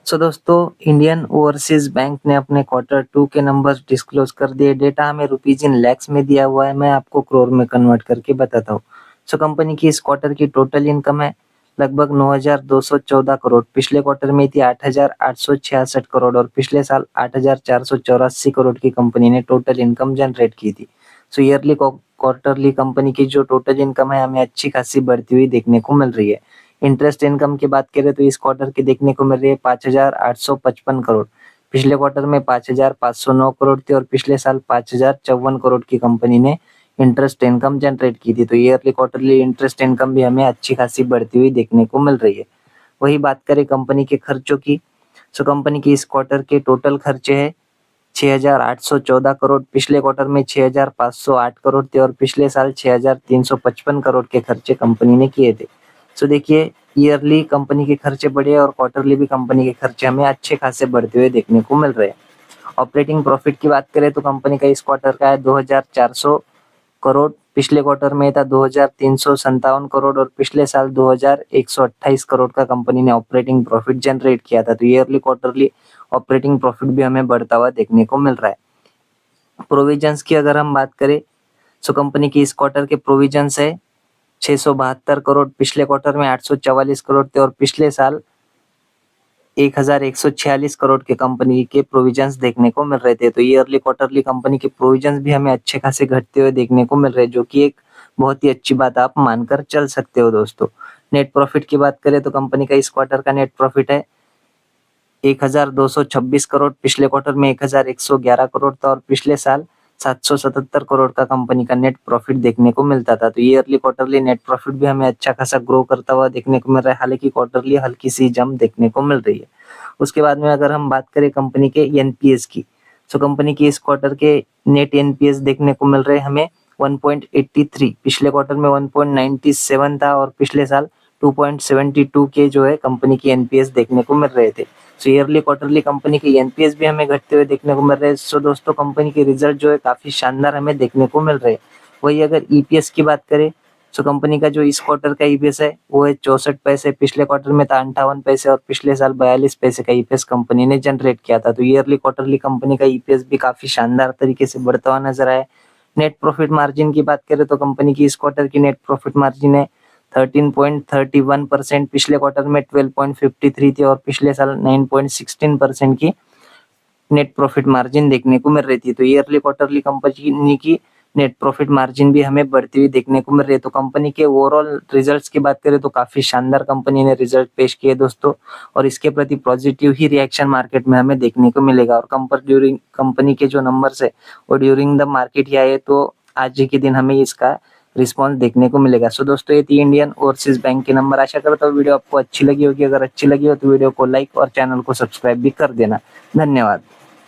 दोस्तों, Indian overseas bank ने अपने क्वार्टर 2 के नंबर्स डिस्क्लोज कर दिए। डेटा हमें रुपीज इन लैक्स में दिया हुआ है, मैं आपको करोड़ में कन्वर्ट करके बताता हूँ। कंपनी की इस क्वार्टर की टोटल इनकम है लगभग 9,214 करोड़। पिछले क्वार्टर में थी 8,866 करोड़ और पिछले साल 8,484 करोड़ की कंपनी ने टोटल इनकम जनरेट की थी। ईयरली क्वार्टरली कंपनी की जो टोटल इनकम है हमें अच्छी खासी बढ़ती हुई देखने को मिल रही है। इंटरेस्ट इनकम की बात करें तो इस क्वार्टर की देखने को मिल रही है 5,855 करोड़। पिछले क्वार्टर में 5,509 करोड़ थी और पिछले साल 5,054 करोड़ की कंपनी ने इंटरेस्ट इनकम जनरेट की थी। ईयरली क्वार्टरली इंटरेस्ट इनकम भी हमें अच्छी खासी बढ़ती हुई देखने को मिल रही है। वही बात करें कंपनी के खर्चों की, कंपनी की इस क्वार्टर के टोटल खर्चे है 6,814 करोड़। पिछले क्वार्टर में 6,508 करोड़ थे और पिछले साल 6,355 करोड़ के खर्चे कंपनी ने किए थे। देखिए, ईयरली कंपनी के खर्चे बढ़े और क्वार्टरली भी कंपनी के खर्चे हमें अच्छे खासे बढ़ते हुए देखने को मिल रहे हैं। ऑपरेटिंग प्रॉफिट की बात करें तो कंपनी का इस क्वार्टर का है 2,400 करोड़। पिछले क्वार्टर में था 2,357 करोड़ और पिछले साल 2,128 करोड़ का कंपनी ने ऑपरेटिंग प्रॉफिट जनरेट किया था। ईयरली क्वार्टरली ऑपरेटिंग प्रॉफिट भी हमें बढ़ता हुआ देखने को मिल रहा है। प्रोविजंस की अगर हम बात करें कंपनी की इस क्वार्टर के प्रोविजंस है 672 करोड़। पिछले क्वार्टर में 844 करोड़ थे और पिछले साल 1,146 करोड़ के कंपनी के प्रोविजंस देखने को मिल रहे थे। ईयरली क्वार्टरली कंपनी के प्रोविजंस भी हमें अच्छे खासे घटते हुए देखने को मिल रहे हैं, जो कि एक बहुत ही अच्छी बात आप मानकर चल सकते हो दोस्तों। नेट प्रॉफिट की बात करें तो कंपनी का इस क्वार्टर का नेट प्रॉफिट है 1,226 करोड़। पिछले क्वार्टर में 1,111 करोड़ था और पिछले साल 777 करोड़ का कंपनी का नेट प्रॉफिट देखने को मिलता था। ईयरली क्वार्टरली नेट प्रॉफिट भी हमें अच्छा खासा ग्रो करता हुआ देखने को मिल रहा है, हालांकि क्वार्टरली हल्की सी जंप देखने को मिल रही है। उसके बाद में अगर हम बात करें कंपनी के एनपीएस की, कंपनी की इस क्वार्टर के नेट एनपीएस देखने को मिल रहे हैं हमें 1.83। पिछले क्वार्टर में 1.97 था और पिछले साल 2.72 के जो है कंपनी की एनपीएस देखने को मिल रहे थे। ईयरली क्वार्टरली कंपनी के एनपीएस भी हमें घटते हुए देखने को मिल रहे हैं। दोस्तों, कंपनी के रिजल्ट जो है काफी शानदार हमें देखने को मिल रहे हैं। वही अगर ईपीएस की बात करें कंपनी का जो इस क्वार्टर का ईपीएस है वो है 64 पैसे। पिछले क्वार्टर में था 58 पैसे और पिछले साल 42 पैसे का ईपीएस कंपनी ने जनरेट किया था। ईयरली क्वार्टरली कंपनी का ईपीएस भी काफी शानदार तरीके से बढ़ता हुआ नजर आया। नेट प्रॉफिट मार्जिन की बात करें तो कंपनी की इस क्वार्टर की नेट प्रॉफिट मार्जिन है 13.31%। पिछले क्वार्टर में 12.53 थी और पिछले साल 9.16% की नेट प्रॉफिट मार्जिन देखने को मिल रही थी। ईयरली क्वार्टरली कंपनी की नेट प्रॉफिट मार्जिन भी हमें बढ़ती हुई देखने को मिल रही है। कंपनी के ओवरऑल रिजल्ट्स की बात करें तो काफी शानदार कंपनी ने रिजल्ट पेश किए दोस्तों, और इसके प्रति पॉजिटिव ही रिएक्शन मार्केट में हमें देखने को मिलेगा। और कंपनी के जो नंबर्स है वो ड्यूरिंग द मार्केट ही आए तो आज ही के दिन हमें इसका रिस्पॉन्स देखने को मिलेगा। दोस्तों, ये थी इंडियन ओवरसीज बैंक के नंबर। आशा करता हूँ वीडियो आपको अच्छी लगी होगी। अगर अच्छी लगी हो तो वीडियो को लाइक और चैनल को सब्सक्राइब भी कर देना। धन्यवाद।